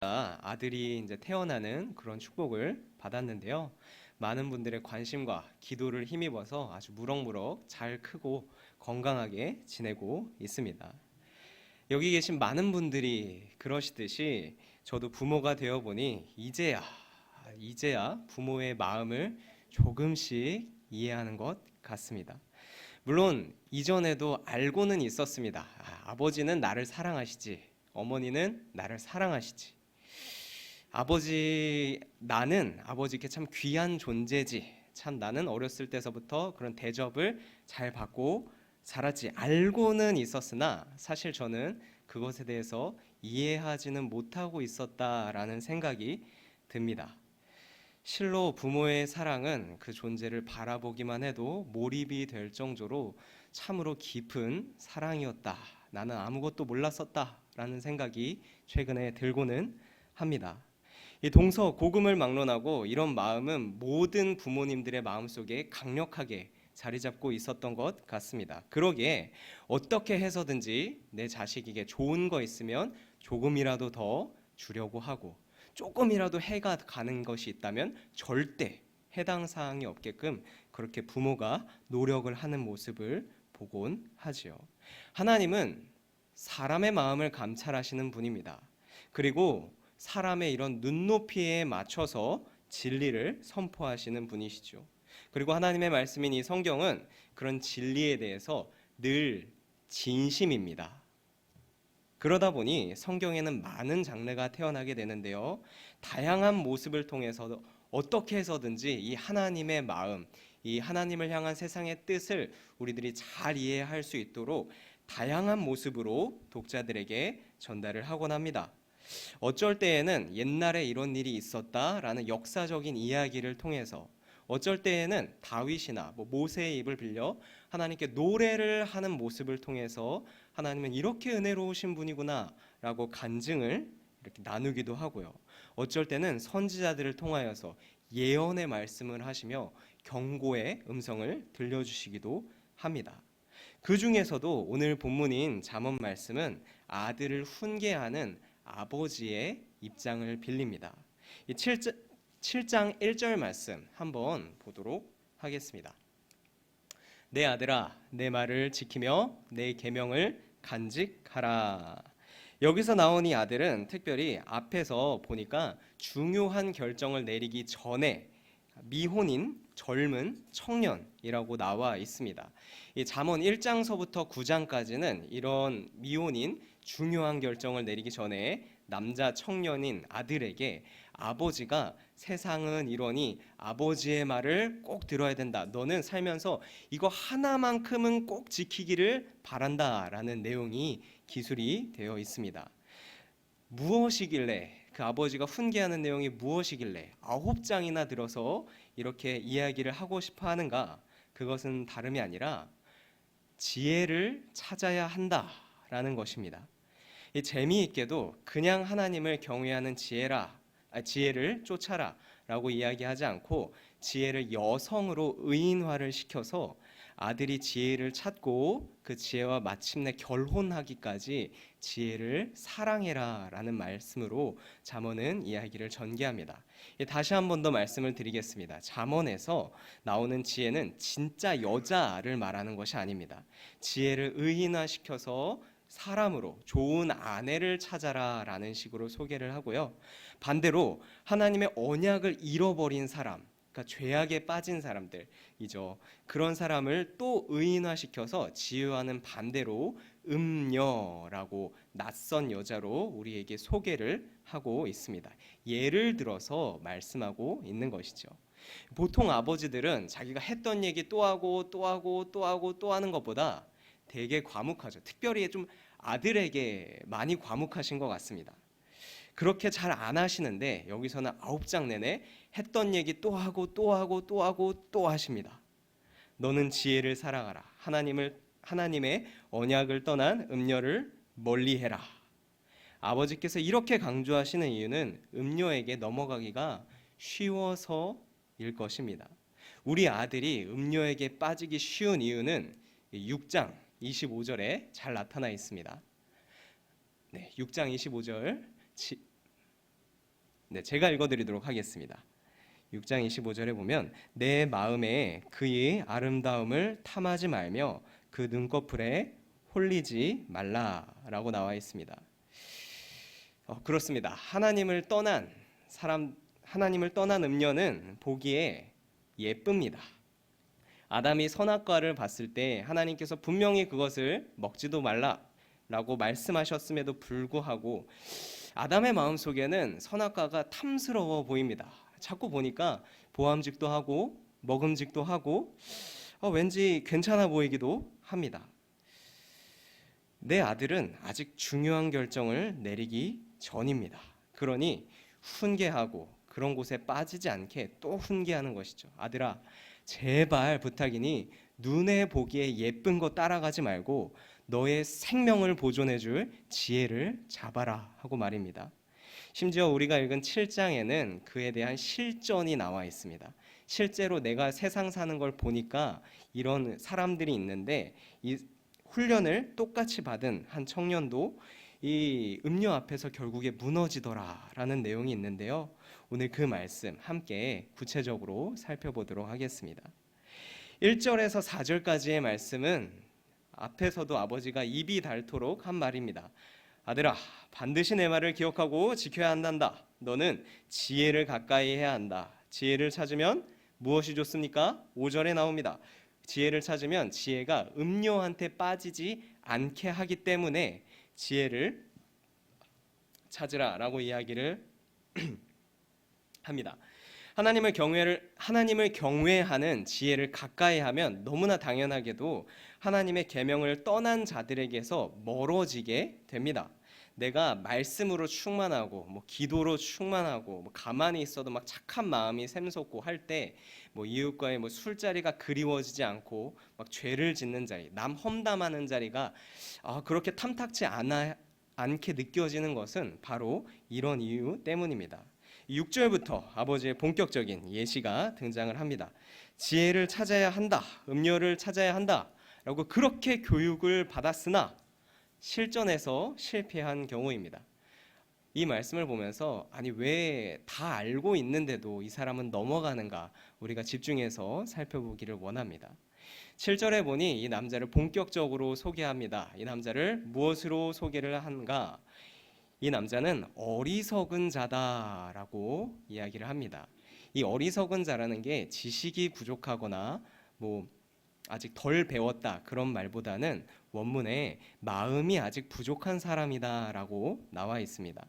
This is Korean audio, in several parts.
아들이 이제 태어나는 그런 축복을 받았는데요. 많은 분들의 관심과 기도를 힘입어서 아주 무럭무럭 잘 크고 건강하게 지내고 있습니다. 여기 계신 많은 분들이 그러시듯이 저도 부모가 되어 보니 이제야 부모의 마음을 조금씩 이해하는 것 같습니다. 물론 이전에도 알고는 있었습니다. 아버지는 나를 사랑하시지, 어머니는 나를 사랑하시지. 나는 아버지께 참 귀한 존재지. 참 나는 어렸을 때서부터 그런 대접을 잘 받고 자랐지. 알고는 있었으나 사실 저는 그것에 대해서 이해하지는 못하고 있었다라는 생각이 듭니다. 실로 부모의 사랑은 그 존재를 바라보기만 해도 몰입이 될 정도로 참으로 깊은 사랑이었다. 나는 아무것도 몰랐었다라는 생각이 최근에 들고는 합니다. 이 동서고금을 막론하고 이런 마음은 모든 부모님들의 마음속에 강력하게 자리 잡고 있었던 것 같습니다. 그러기에 어떻게 해서든지 내 자식에게 좋은 거 있으면 조금이라도 더 주려고 하고, 조금이라도 해가 가는 것이 있다면 절대 해당 사항이 없게끔 그렇게 부모가 노력을 하는 모습을 보곤 하지요. 하나님은 사람의 마음을 감찰하시는 분입니다. 그리고 사람의 이런 눈높이에 맞춰서 진리를 선포하시는 분이시죠. 그리고 하나님의 말씀인 이 성경은 그런 진리에 대해서 늘 진심입니다. 그러다 보니 성경에는 많은 장르가 태어나게 되는데요. 다양한 모습을 통해서 어떻게 해서든지 이 하나님의 마음, 이 하나님을 향한 세상의 뜻을 우리들이 잘 이해할 수 있도록 다양한 모습으로 독자들에게 전달을 하곤 합니다. 어쩔 때에는 옛날에 이런 일이 있었다라는 역사적인 이야기를 통해서, 어쩔 때에는 다윗이나 모세의 입을 빌려 하나님께 노래를 하는 모습을 통해서 하나님은 이렇게 은혜로우신 분이구나라고 간증을 이렇게 나누기도 하고요. 어쩔 때는 선지자들을 통하여서 예언의 말씀을 하시며 경고의 음성을 들려주시기도 합니다. 그 중에서도 오늘 본문인 잠언 말씀은 아들을 훈계하는 아버지의 입장을 빌립니다. 이 7장 1절 말씀 한번 보도록 하겠습니다. 내 아들아, 내 말을 지키며 내 계명을 간직하라. 여기서 나온 이 아들은 특별히 앞에서 보니까 중요한 결정을 내리기 전에 미혼인 젊은 청년이라고 나와 있습니다. 이 잠언 1장서부터 9장까지는 이런 미혼인 중요한 결정을 내리기 전에 남자 청년인 아들에게 아버지가 세상은 이러니 아버지의 말을 꼭 들어야 된다. 너는 살면서 이거 하나만큼은 꼭 지키기를 바란다라는 내용이 기술이 되어 있습니다. 무엇이길래 그 아버지가 훈계하는 내용이 무엇이길래 9장이나 들어서 이렇게 이야기를 하고 싶어 하는가? 그것은 다름이 아니라 지혜를 찾아야 한다라는 것입니다. 이 재미있게도 그냥 하나님을 경외하는 지혜를 쫓아라라고 이야기하지 않고 지혜를 여성으로 의인화를 시켜서 아들이 지혜를 찾고 그 지혜와 마침내 결혼하기까지 지혜를 사랑해라라는 말씀으로 잠언은 이야기를 전개합니다. 다시 한 번 더 말씀을 드리겠습니다. 잠언에서 나오는 지혜는 진짜 여자를 말하는 것이 아닙니다. 지혜를 의인화시켜서 사람으로 좋은 아내를 찾아라라는 식으로 소개를 하고요. 반대로 하나님의 언약을 잃어버린 사람, 그러니까 죄악에 빠진 사람들이죠. 그런 사람을 또 의인화시켜서 지혜와는 반대로 음녀라고 낯선 여자로 우리에게 소개를 하고 있습니다. 예를 들어서 말씀하고 있는 것이죠. 보통 아버지들은 자기가 했던 얘기 또 하고 또 하고 또 하고 또 하는 것보다 되게 과묵하죠. 특별히 좀 아들에게 많이 과묵하신 것 같습니다. 그렇게 잘 안 하시는데 여기서는 9장 내내 했던 얘기 또 하고 또 하고 또 하고 또 하십니다. 너는 지혜를 사랑하라. 하나님의 언약을 떠난 음녀를 멀리해라. 아버지께서 이렇게 강조하시는 이유는 음녀에게 넘어가기가 쉬워서일 것입니다. 우리 아들이 음녀에게 빠지기 쉬운 이유는 6장 25절에 잘 나타나 있습니다. 네, 6장 25절 네, 제가 읽어드리도록 하겠습니다. 6장 25절에 보면 내 마음에 그의 아름다움을 탐하지 말며 그 눈꺼풀에 홀리지 말라라고 나와 있습니다. 그렇습니다. 하나님을 떠난 음녀는 보기에 예쁩니다. 아담이 선악과를 봤을 때 하나님께서 분명히 그것을 먹지도 말라라고 말씀하셨음에도 불구하고 아담의 마음속에는 선악과가 탐스러워 보입니다. 자꾸 보니까 보암직도 하고 먹음직도 하고 왠지 괜찮아 보이기도 합니다. 내 아들은 아직 중요한 결정을 내리기 전입니다. 그러니 훈계하고 그런 곳에 빠지지 않게 또 훈계하는 것이죠. 아들아, 제발 부탁이니 눈에 보기에 예쁜 거 따라가지 말고 너의 생명을 보존해 줄 지혜를 잡아라 하고 말입니다. 심지어 우리가 읽은 7장에는 그에 대한 실전이 나와 있습니다. 실제로 내가 세상 사는 걸 보니까 이런 사람들이 있는데 이 훈련을 똑같이 받은 한 청년도 이 음료 앞에서 결국에 무너지더라라는 내용이 있는데요. 오늘 그 말씀 함께 구체적으로 살펴보도록 하겠습니다. 1절에서 4절까지의 말씀은 앞에서도 아버지가 입이 닳도록 한 말입니다. 아들아, 반드시 내 말을 기억하고 지켜야 한단다. 너는 지혜를 가까이 해야 한다. 지혜를 찾으면 무엇이 좋습니까? 5절에 나옵니다. 지혜를 찾으면 지혜가 음료한테 빠지지 않게 하기 때문에 지혜를 찾으라라고 이야기를 합니다. 하나님을 경외하는 지혜를 가까이 하면 너무나 당연하게도 하나님의 계명을 떠난 자들에게서 멀어지게 됩니다. 내가 말씀으로 충만하고 기도로 충만하고 가만히 있어도 막 착한 마음이 샘솟고 할 때 이웃과의 술자리가 그리워지지 않고 막 죄를 짓는 자리, 남 험담하는 자리가 그렇게 탐탁지 않게 느껴지는 것은 바로 이런 이유 때문입니다. 6절부터 아버지의 본격적인 예시가 등장을 합니다. 지혜를 찾아야 한다, 음료를 찾아야 한다 라고 그렇게 교육을 받았으나 실전에서 실패한 경우입니다. 이 말씀을 보면서 아니 왜 다 알고 있는데도 이 사람은 넘어가는가 우리가 집중해서 살펴보기를 원합니다. 7절에 보니 이 남자를 본격적으로 소개합니다. 이 남자를 무엇으로 소개를 한가? 이 남자는 어리석은 자다라고 이야기를 합니다. 이 어리석은 자라는 게 지식이 부족하거나 아직 덜 배웠다 그런 말보다는 원문에 마음이 아직 부족한 사람이다라고 나와 있습니다.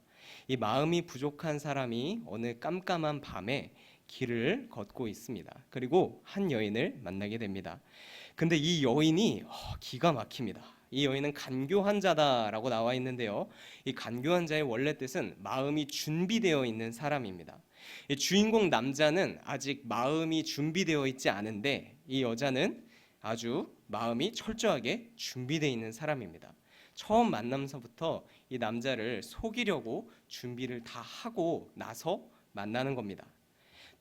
이 마음이 부족한 사람이 어느 깜깜한 밤에 길을 걷고 있습니다. 그리고 한 여인을 만나게 됩니다. 근데 이 여인이 기가 막힙니다. 이 여인은 간교한 자다라고 나와 있는데요. 이 간교한 자의 원래 뜻은 마음이 준비되어 있는 사람입니다. 이 주인공 남자는 아직 마음이 준비되어 있지 않은데 이 여자는 아주 마음이 철저하게 준비되어 있는 사람입니다. 처음 만나면서부터 이 남자를 속이려고 준비를 다 하고 나서 만나는 겁니다.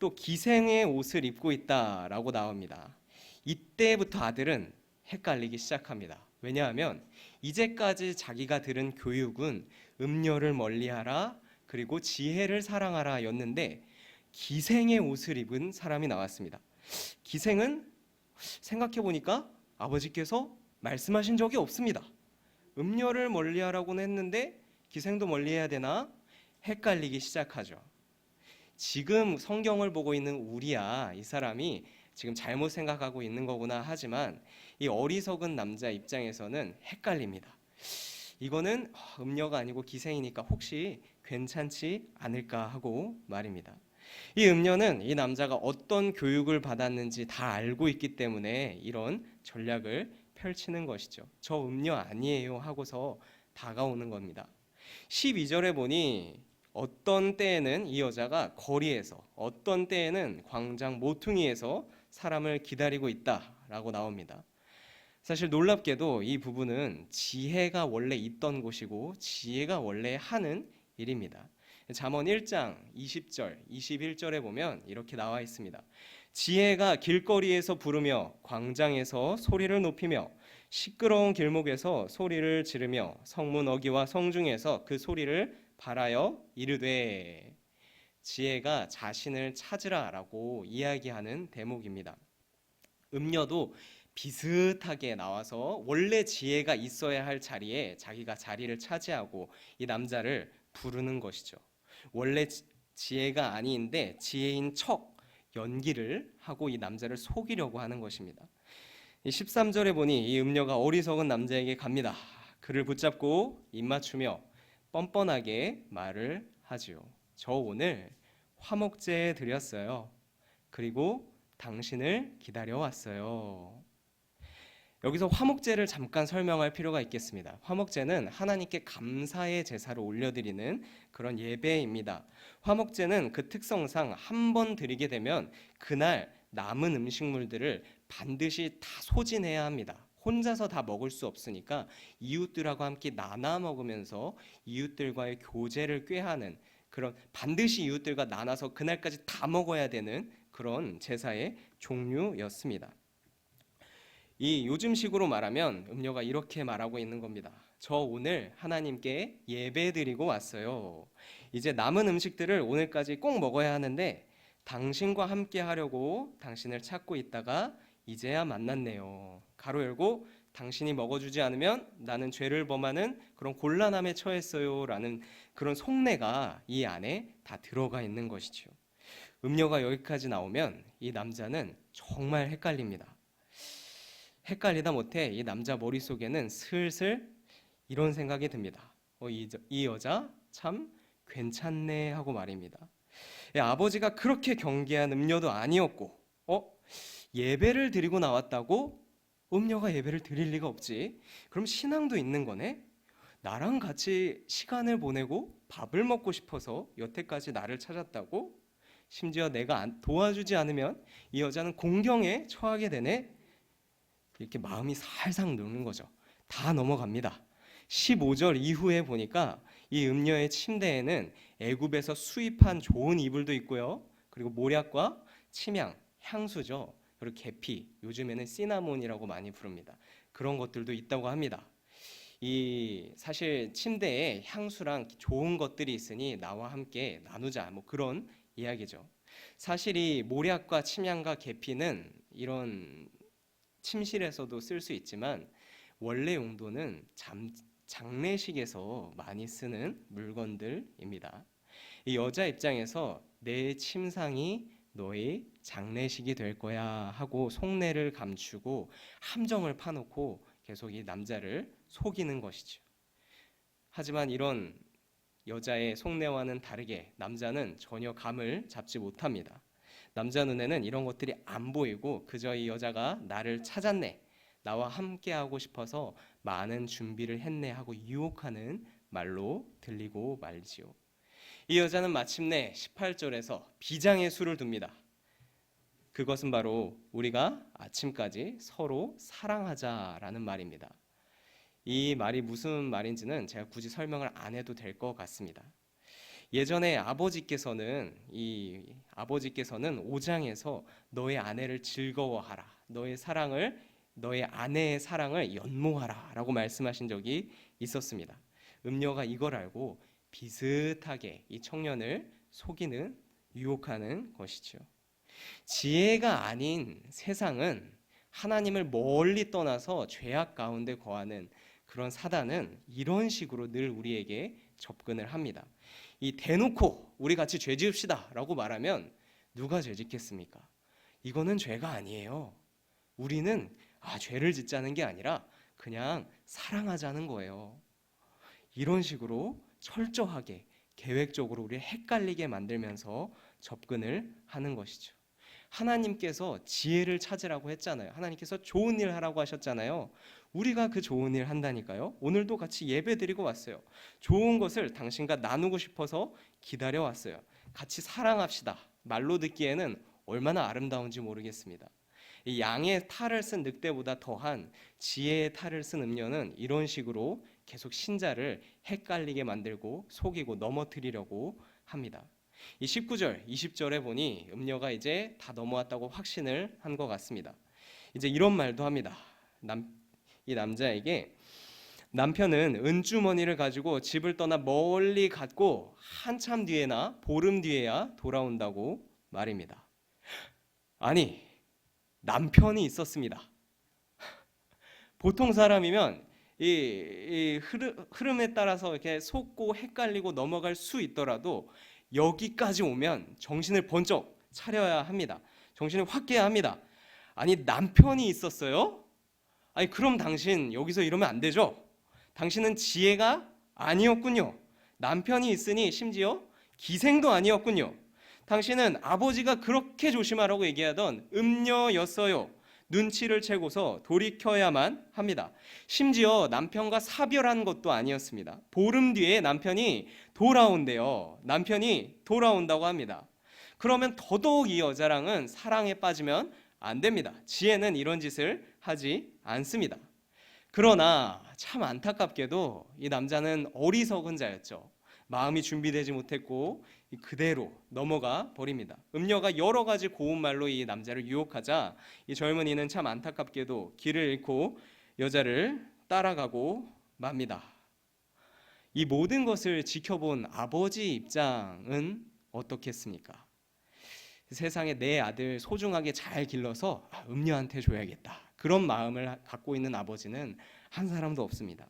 또 기생의 옷을 입고 있다라고 나옵니다. 이때부터 아들은 헷갈리기 시작합니다. 왜냐하면 이제까지 자기가 들은 교육은 음녀를 멀리하라 그리고 지혜를 사랑하라 였는데 기생의 옷을 입은 사람이 나왔습니다. 기생은 생각해보니까 아버지께서 말씀하신 적이 없습니다. 음녀를 멀리하라고는 했는데 기생도 멀리해야 되나? 헷갈리기 시작하죠. 지금 성경을 보고 있는 우리야 이 사람이 지금 잘못 생각하고 있는 거구나 하지만 이 어리석은 남자 입장에서는 헷갈립니다. 이거는 음녀가 아니고 기생이니까 혹시 괜찮지 않을까 하고 말입니다. 이 음녀는 이 남자가 어떤 교육을 받았는지 다 알고 있기 때문에 이런 전략을 펼치는 것이죠. 저 음녀 아니에요 하고서 다가오는 겁니다. 12절에 보니 어떤 때에는 이 여자가 거리에서 어떤 때에는 광장 모퉁이에서 사람을 기다리고 있다라고 나옵니다. 사실 놀랍게도 이 부분은 지혜가 원래 있던 곳이고 지혜가 원래 하는 일입니다. 잠언 1장 20절, 21절에 보면 이렇게 나와 있습니다. 지혜가 길거리에서 부르며 광장에서 소리를 높이며 시끄러운 길목에서 소리를 지르며 성문 어귀와 성중에서 그 소리를 발하여 이르되 지혜가 자신을 찾으라라고 이야기하는 대목입니다. 음녀도 비슷하게 나와서 원래 지혜가 있어야 할 자리에 자기가 자리를 차지하고 이 남자를 부르는 것이죠. 원래 지혜가 아닌데 지혜인 척 연기를 하고 이 남자를 속이려고 하는 것입니다. 13절에 보니 이 음녀가 어리석은 남자에게 갑니다. 그를 붙잡고 입맞추며 뻔뻔하게 말을 하지요. 저 오늘 화목제 드렸어요. 그리고 당신을 기다려왔어요. 여기서 화목제를 잠깐 설명할 필요가 있겠습니다. 화목제는 하나님께 감사의 제사를 올려드리는 그런 예배입니다. 화목제는 그 특성상 한 번 드리게 되면 그날 남은 음식물들을 반드시 다 소진해야 합니다. 혼자서 다 먹을 수 없으니까 이웃들하고 함께 나눠 먹으면서 이웃들과의 교제를 꾀하는 그런, 반드시 이웃들과 나눠서 그날까지 다 먹어야 되는 그런 제사의 종류였습니다. 이 요즘식으로 말하면 음녀가 이렇게 말하고 있는 겁니다. 저 오늘 하나님께 예배드리고 왔어요. 이제 남은 음식들을 오늘까지 꼭 먹어야 하는데 당신과 함께 하려고 당신을 찾고 있다가 이제야 만났네요. 가로 열고, 당신이 먹어주지 않으면 나는 죄를 범하는 그런 곤란함에 처했어요 라는 그런 속내가 이 안에 다 들어가 있는 것이죠. 음녀가 여기까지 나오면 이 남자는 정말 헷갈립니다. 헷갈리다 못해 이 남자 머릿속에는 슬슬 이런 생각이 듭니다. 이 여자 참 괜찮네 하고 말입니다. 아버지가 그렇게 경계한 음녀도 아니었고, 예배를 드리고 나왔다고? 음녀가 예배를 드릴 리가 없지. 그럼 신앙도 있는 거네? 나랑 같이 시간을 보내고 밥을 먹고 싶어서 여태까지 나를 찾았다고? 심지어 내가 도와주지 않으면 이 여자는 공경에 처하게 되네? 이렇게 마음이 살살 녹는 거죠. 다 넘어갑니다. 15절 이후에 보니까 이 음녀의 침대에는 애굽에서 수입한 좋은 이불도 있고요. 그리고 모략과 침향, 향수죠. 그리고 계피, 요즘에는 시나몬이라고 많이 부릅니다. 그런 것들도 있다고 합니다. 이 사실 침대에 향수랑 좋은 것들이 있으니 나와 함께 나누자, 뭐 그런 이야기죠. 사실 이 모략과 침향과 계피는 이런 침실에서도 쓸 수 있지만 원래 용도는 장례식에서 많이 쓰는 물건들입니다. 이 여자 입장에서 내 침상이 너의 장례식이 될 거야 하고 속내를 감추고 함정을 파놓고 계속 이 남자를 속이는 것이죠. 하지만 이런 여자의 속내와는 다르게 남자는 전혀 감을 잡지 못합니다. 남자 눈에는 이런 것들이 안 보이고 그저 이 여자가 나를 찾았네, 나와 함께하고 싶어서 많은 준비를 했네 하고 유혹하는 말로 들리고 말지요. 이 여자는 마침내 18절에서 비장의 수를 둡니다. 그것은 바로 우리가 아침까지 서로 사랑하자라는 말입니다. 이 말이 무슨 말인지는 제가 굳이 설명을 안 해도 될 것 같습니다. 예전에 아버지께서는 5장에서 너의 아내를 즐거워하라, 너의 아내의 사랑을 연모하라 라고 말씀하신 적이 있었습니다. 음녀가 이걸 알고 비슷하게 이 청년을 속이는, 유혹하는 것이죠. 지혜가 아닌 세상은, 하나님을 멀리 떠나서 죄악 가운데 거하는 그런 사단은 이런 식으로 늘 우리에게 접근을 합니다. 이 대놓고 우리 같이 죄 지읍시다 라고 말하면 누가 죄 짓겠습니까? 이거는 죄가 아니에요. 우리는 죄를 짓자는 게 아니라 그냥 사랑하자는 거예요. 이런 식으로 철저하게 계획적으로 우리를 헷갈리게 만들면서 접근을 하는 것이죠. 하나님께서 지혜를 찾으라고 했잖아요. 하나님께서 좋은 일 하라고 하셨잖아요. 우리가 그 좋은 일 한다니까요. 오늘도 같이 예배 드리고 왔어요. 좋은 것을 당신과 나누고 싶어서 기다려 왔어요. 같이 사랑합시다. 말로 듣기에는 얼마나 아름다운지 모르겠습니다. 이 양의 탈을 쓴 늑대보다 더한 지혜의 탈을 쓴 음녀는 이런 식으로 계속 신자를 헷갈리게 만들고 속이고 넘어뜨리려고 합니다. 이 19절, 20절에 보니 음녀가 이제 다 넘어왔다고 확신을 한 것 같습니다. 이제 이런 말도 합니다. 이 남자에게 남편은 은주머니를 가지고 집을 떠나 멀리 갔고 한참 뒤에나 보름 뒤에야 돌아온다고 말입니다. 아니, 남편이 있었습니다. 보통 사람이면 이 흐름에 따라서 이렇게 속고 헷갈리고 넘어갈 수 있더라도 여기까지 오면 정신을 번쩍 차려야 합니다. 정신을 확 깨야 합니다. 아니, 남편이 있었어요? 아니, 그럼 당신 여기서 이러면 안 되죠? 당신은 지혜가 아니었군요. 남편이 있으니 심지어 기생도 아니었군요. 당신은 아버지가 그렇게 조심하라고 얘기하던 음녀였어요. 눈치를 채고서 돌이켜야만 합니다. 심지어 남편과 사별한 것도 아니었습니다. 보름 뒤에 남편이 돌아온대요. 남편이 돌아온다고 합니다. 그러면 더더욱 이 여자랑은 사랑에 빠지면 안 됩니다. 지혜는 이런 짓을 하지 않습니다. 그러나 참 안타깝게도 이 남자는 어리석은 자였죠. 마음이 준비되지 못했고 그대로 넘어가 버립니다. 음녀가 여러 가지 고운 말로 이 남자를 유혹하자 이 젊은이는 참 안타깝게도 길을 잃고 여자를 따라가고 맙니다. 이 모든 것을 지켜본 아버지 입장은 어떻겠습니까? 세상에 내 아들 소중하게 잘 길러서 음녀한테 줘야겠다. 그런 마음을 갖고 있는 아버지는 한 사람도 없습니다.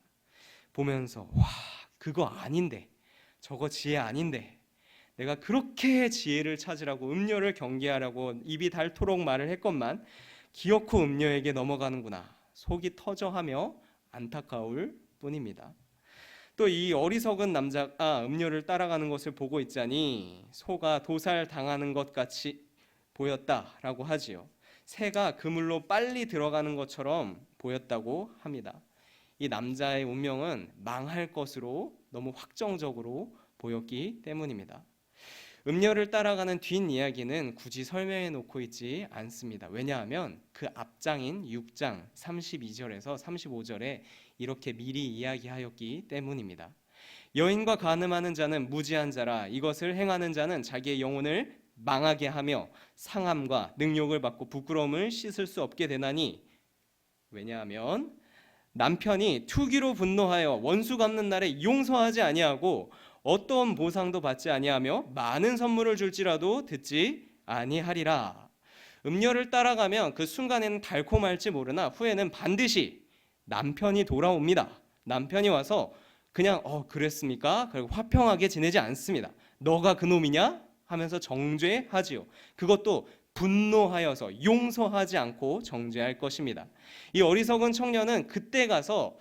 보면서 와, 그거 아닌데, 저거 지혜 아닌데, 내가 그렇게 지혜를 찾으라고 음녀를 경계하라고 입이 닳도록 말을 했건만 기어코 음녀에게 넘어가는구나. 속이 터져하며 안타까울 뿐입니다. 또 이 어리석은 남자가 음녀를 따라가는 것을 보고 있자니 소가 도살 당하는 것 같이 보였다라고 하지요. 새가 그물로 빨리 들어가는 것처럼 보였다고 합니다. 이 남자의 운명은 망할 것으로 너무 확정적으로 보였기 때문입니다. 음녀를 따라가는 뒷이야기는 굳이 설명해 놓고 있지 않습니다. 왜냐하면 그 앞장인 6장 32절에서 35절에 이렇게 미리 이야기하였기 때문입니다. 여인과 간음하는 자는 무지한 자라. 이것을 행하는 자는 자기의 영혼을 망하게 하며 상함과 능욕을 받고 부끄러움을 씻을 수 없게 되나니, 왜냐하면 남편이 투기로 분노하여 원수 갚는 날에 용서하지 아니하고 어떤 보상도 받지 아니하며 많은 선물을 줄지라도 듣지 아니하리라. 음녀를 따라가면 그 순간에는 달콤할지 모르나 후에는 반드시 남편이 돌아옵니다. 남편이 와서 그냥 그랬습니까? 그리고 화평하게 지내지 않습니다. 너가 그놈이냐? 하면서 정죄하지요. 그것도 분노하여서 용서하지 않고 정죄할 것입니다. 이 어리석은 청년은 그때 가서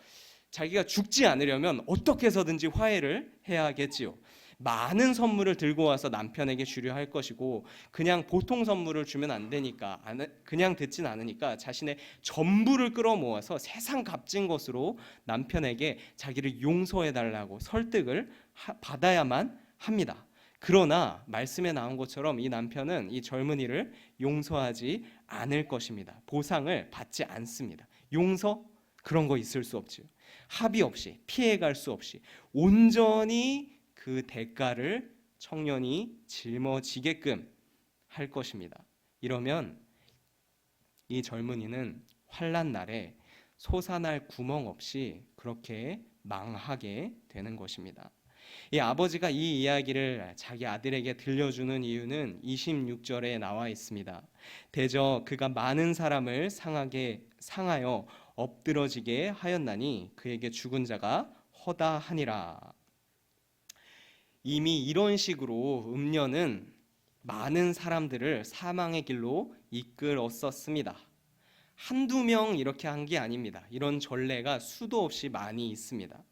자기가 죽지 않으려면 어떻게 해서든지 화해를 해야겠지요. 많은 선물을 들고 와서 남편에게 주려 할 것이고, 그냥 보통 선물을 주면 안 되니까, 그냥 듣진 않으니까 자신의 전부를 끌어모아서 세상 값진 것으로 남편에게 자기를 용서해 달라고 설득을 받아야만 합니다. 그러나 말씀에 나온 것처럼 이 남편은 이 젊은이를 용서하지 않을 것입니다. 보상을 받지 않습니다. 용서? 그런 거 있을 수 없지요. 합의 없이, 피해갈 수 없이 온전히 그 대가를 청년이 짊어지게끔 할 것입니다. 이러면 이 젊은이는 환난 날에 솟아날 구멍 없이 그렇게 망하게 되는 것입니다. 이 아버지가 이 이야기를 자기 아들에게 들려주는 이유는 26절에 나와 있습니다. 대저 그가 많은 사람을 상하여 엎드러지게 하였나니 그에게 죽은 자가 허다하니라. 이미 이런 식으로 음녀는 많은 사람들을 사망의 길로 이끌었었습니다. 한두 명 이렇게 한 게 아닙니다. 이런 전례가 수도 없이 많이 있습니다.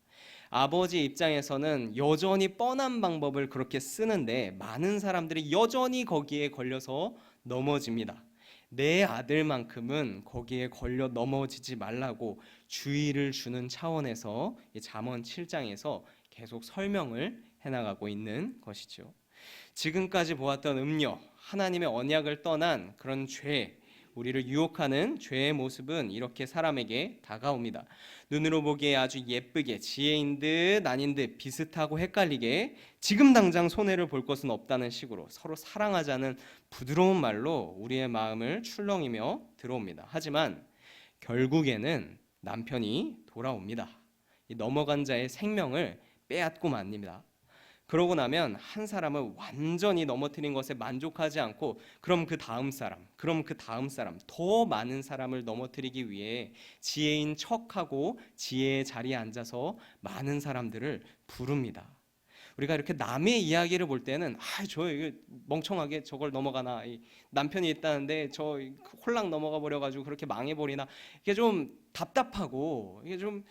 아버지 입장에서는 여전히 뻔한 방법을 그렇게 쓰는데 많은 사람들이 여전히 거기에 걸려서 넘어집니다. 내 아들만큼은 거기에 걸려 넘어지지 말라고 주의를 주는 차원에서 잠언 7장에서 계속 설명을 해나가고 있는 것이죠. 지금까지 보았던 음녀, 하나님의 언약을 떠난 그런 죄, 우리를 유혹하는 죄의 모습은 이렇게 사람에게 다가옵니다. 눈으로 보기에 아주 예쁘게 지혜인 듯 아닌 듯 비슷하고 헷갈리게 지금 당장 손해를 볼 것은 없다는 식으로 서로 사랑하자는 부드러운 말로 우리의 마음을 출렁이며 들어옵니다. 하지만 결국에는 남편이 돌아옵니다. 이 넘어간 자의 생명을 빼앗고 맙니다. 그러고 나면 한 사람을 완전히 넘어뜨린 것에 만족하지 않고 그럼 그 다음 사람, 더 많은 사람을 넘어뜨리기 위해 지혜인 척하고 지혜의 자리에 앉아서 많은 사람들을 부릅니다. 우리가 이렇게 남의 이야기를 볼 때는 저 이거 멍청하게 저걸 넘어가나, 이 남편이 있다는데 저 홀랑 넘어가 버려가지고 그렇게 망해버리나, 이게 좀 답답하고 이게 좀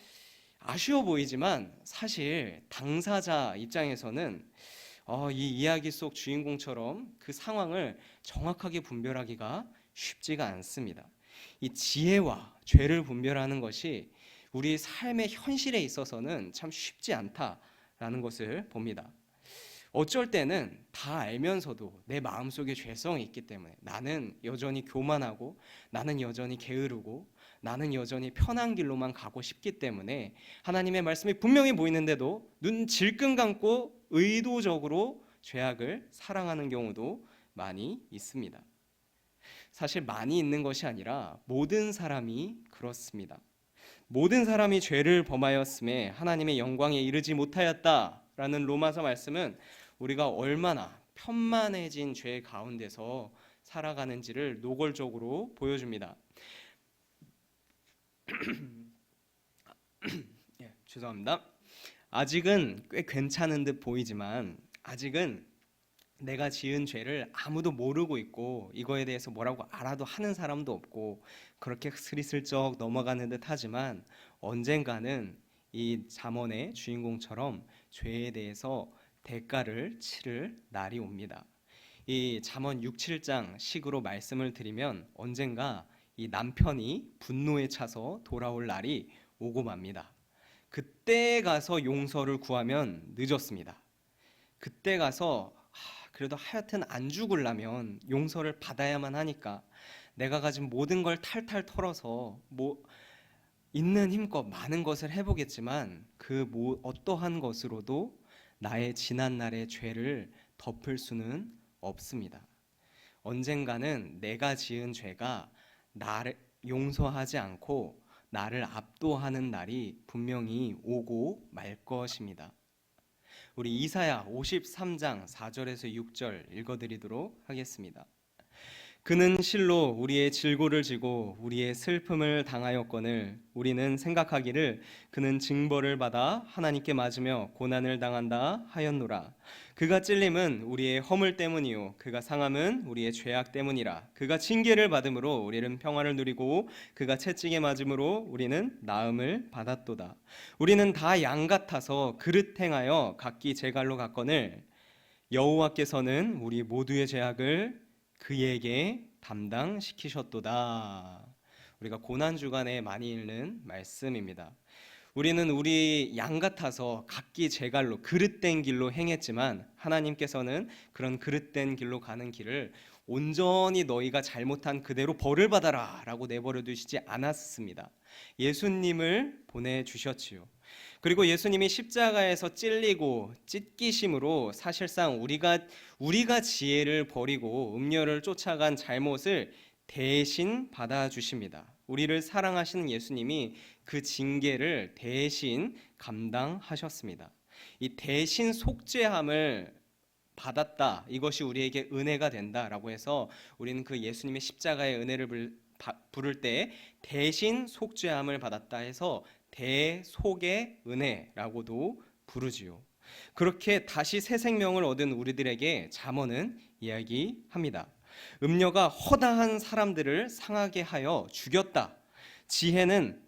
아쉬워 보이지만 사실 당사자 입장에서는 이 이야기 속 주인공처럼 그 상황을 정확하게 분별하기가 쉽지가 않습니다. 이 지혜와 죄를 분별하는 것이 우리 삶의 현실에 있어서는 참 쉽지 않다라는 것을 봅니다. 어쩔 때는 다 알면서도 내 마음속에 죄성이 있기 때문에 나는 여전히 교만하고 나는 여전히 게으르고 나는 여전히 편한 길로만 가고 싶기 때문에 하나님의 말씀이 분명히 보이는데도 눈 질끈 감고 의도적으로 죄악을 사랑하는 경우도 많이 있습니다. 사실 많이 있는 것이 아니라 모든 사람이 그렇습니다. 모든 사람이 죄를 범하였음에 하나님의 영광에 이르지 못하였다라는 로마서 말씀은 우리가 얼마나 편만해진 죄 가운데서 살아가는지를 노골적으로 보여줍니다. 죄송합니다. 아직은 꽤 괜찮은 듯 보이지만 아직은 내가 지은 죄를 아무도 모르고 있고 이거에 대해서 뭐라고 알아도 하는 사람도 없고 그렇게 스리슬쩍 넘어가는 듯 하지만 언젠가는 이 잠언의 주인공처럼 죄에 대해서 대가를 치를 날이 옵니다. 이 잠언 6, 7장 식으로 말씀을 드리면 언젠가 이 남편이 분노에 차서 돌아올 날이 오고 맙니다. 그때 가서 용서를 구하면 늦었습니다. 그때 가서 그래도 하여튼 안 죽으려면 용서를 받아야만 하니까 내가 가진 모든 걸 탈탈 털어서 있는 힘껏 많은 것을 해보겠지만 어떠한 것으로도 나의 지난날의 죄를 덮을 수는 없습니다. 언젠가는 내가 지은 죄가 나를 용서하지 않고 나를 압도하는 날이 분명히 오고 말 것입니다. 우리 이사야 53장 4절에서 6절 읽어드리도록 하겠습니다. 그는 실로 우리의 질고를 지고 우리의 슬픔을 당하였거늘 우리는 생각하기를 그는 징벌을 받아 하나님께 맞으며 고난을 당한다 하였노라. 그가 찔림은 우리의 허물 때문이요 그가 상함은 우리의 죄악 때문이라. 그가 징계를 받음으로 우리는 평화를 누리고 그가 채찍에 맞음으로 우리는 나음을 받았도다. 우리는 다 양 같아서 그릇 행하여 각기 제 갈로 갔거늘 여호와께서는 우리 모두의 죄악을 그에게 담당시키셨도다. 우리가 고난주간에 많이 읽는 말씀입니다. 우리는 우리 양 같아서 각기 제 갈로 그릇된 길로 행했지만 하나님께서는 그런 그릇된 길로 가는 길을 온전히 너희가 잘못한 그대로 벌을 받아라 라고 내버려 두시지 않았습니다. 예수님을 보내주셨지요. 그리고 예수님이 십자가에서 찔리고 찢기심으로 사실상 우리가 지혜를 버리고 음녀를 쫓아간 잘못을 대신 받아주십니다. 우리를 사랑하시는 예수님이 그 징계를 대신 감당하셨습니다. 이 대신 속죄함을 받았다, 이것이 우리에게 은혜가 된다라고 해서 우리는 그 예수님의 십자가의 은혜를 부를 때 대신 속죄함을 받았다 해서 대속의 은혜라고도 부르지요. 그렇게 다시 새 생명을 얻은 우리들에게 잠언은 이야기합니다. 음녀가 허다한 사람들을 상하게 하여 죽였다. 지혜는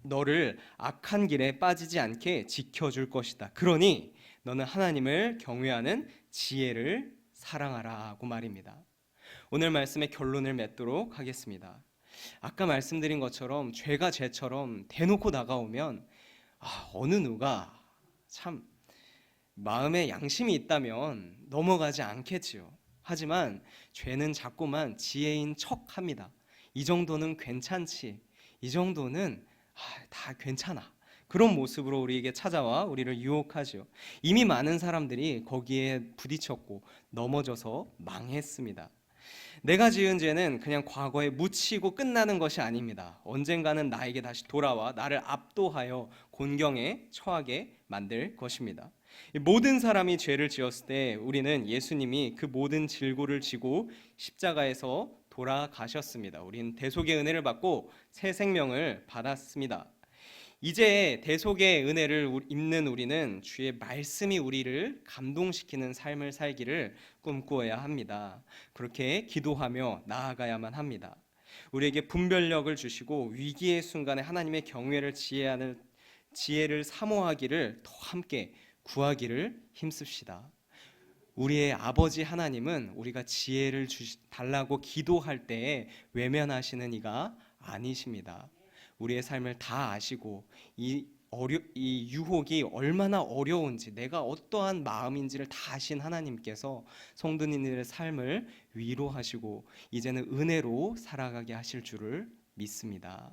너를 악한 길에 빠지지 않게 지켜줄 것이다. 그러니 너는 하나님을 경외하는 지혜를 사랑하라고 말입니다. 오늘 말씀의 결론을 맺도록 하겠습니다. 아까 말씀드린 것처럼 죄가 죄처럼 대놓고 다가오면 어느 누가 참 마음에 양심이 있다면 넘어가지 않겠지요. 하지만 죄는 자꾸만 지혜인 척합니다. 이 정도는 괜찮지, 이 정도는 다 괜찮아, 그런 모습으로 우리에게 찾아와 우리를 유혹하죠. 이미 많은 사람들이 거기에 부딪혔고 넘어져서 망했습니다. 내가 지은 죄는 그냥 과거에 묻히고 끝나는 것이 아닙니다. 언젠가는 나에게 다시 돌아와 나를 압도하여 곤경에 처하게 만들 것입니다. 이 모든 사람이 죄를 지었을 때 우리는 예수님이 그 모든 질고를 지고 십자가에서 돌아가셨습니다. 우리는 대속의 은혜를 받고 새 생명을 받았습니다. 이제 대속의 은혜를 입는 우리는 주의 말씀이 우리를 감동시키는 삶을 살기를 꿈꾸어야 합니다. 그렇게 기도하며 나아가야만 합니다. 우리에게 분별력을 주시고 위기의 순간에 하나님의 경외를 지혜를 사모하기를 더 함께 구하기를 힘씁시다. 우리의 아버지 하나님은 우리가 지혜를 달라고 기도할 때에 외면하시는 이가 아니십니다. 우리의 삶을 다 아시고 이 유혹이 얼마나 어려운지, 내가 어떠한 마음인지를 다 아신 하나님께서 성도님들의 삶을 위로하시고 이제는 은혜로 살아가게 하실 줄을 믿습니다.